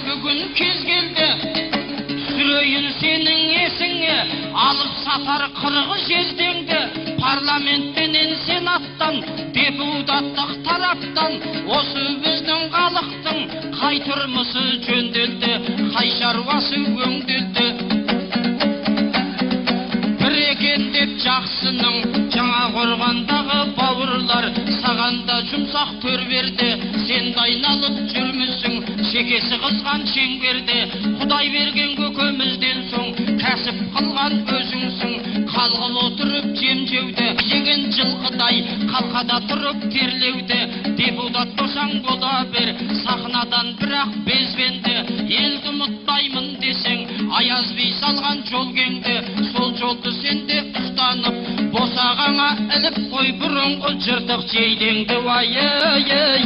бүгін кез келді, сүрейін сенің есіңе, алып сатар қырғы жездеңді. Парламенттен, сенаттан, депутаттық тараптан, осы біздің халықтың қай тұрмысы жөнделді, қай шаруасы өңделді. Бір екен деп жақсының, жаңа қорғандағы бауырлар, сағанда жұмсақ төр берді. Сен айналып жүрмісің, шекесі қызған шеңберде. Құдай берген көкемізден соң, кәсіп қылған өзіңсің. Қалғыл отырып жемжеуді, жеген жылқыдай қалқада тұрып терлеуді. Депутат болсаң бола бер, сахнадан бірақ безбенді. Елді ұмытпаймын десең, аяз би салған жолгеңді. Сол жолды сенде ұстанып, босағаңа іліп қой бұрынғы жыртық жейдеңді. Ай-ай-ай.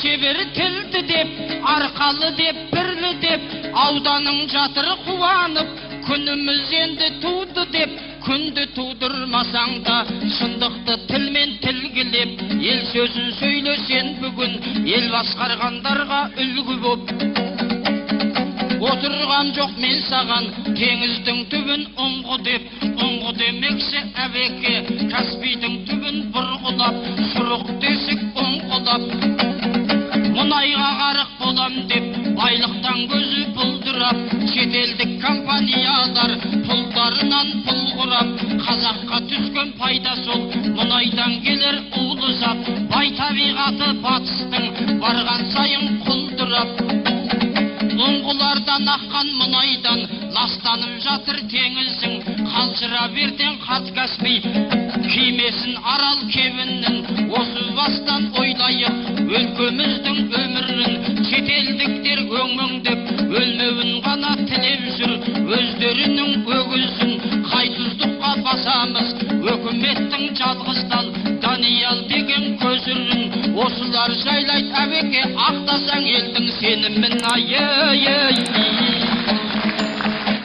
Шебер тілді деп, арқалы деп, бірлі деп, ауданың жатыр қуанып, күніміз енді туды деп, күнді тудырмасаң да, шындықты тілмен тілгілеп, ел сөзін сөйлесен бүгін, ел басқарғандарға үлгі боп. Отырған жоқ мен саған, теңіздің түбін ұңғы деп, ұңғы демекші әбеке, Каспийдің түбін бұрғылап, сұрық десік ұңғылап. Мұнайға қарық болам деп, байлықтан көзі бұлдырап, шетелдік компаниялар пұлдарынан пұл құрап, қазаққа түскен пайда сол, мұнайдан келер улы зат, бай табиғаты батыстың барған сайын құлдырап. Ұңғылардан аққан мұнайдан ластанып жатыр теңіздің, қалжыра берден қарт Каспий кимесін арал кебіннің. Осы бастан ойлайық өлкеміздің өмірін, шетелдіктер өңмеңдеп өлмеуін ғана тілеп жүр, өздерінің өгізін қайтсыздыққа басамыз. Өкіметтің жалғыздан Даниял деген көзірін, осылар жайлайды әбеке, ақтасаң елдің сенімін. Ай-ай-ай.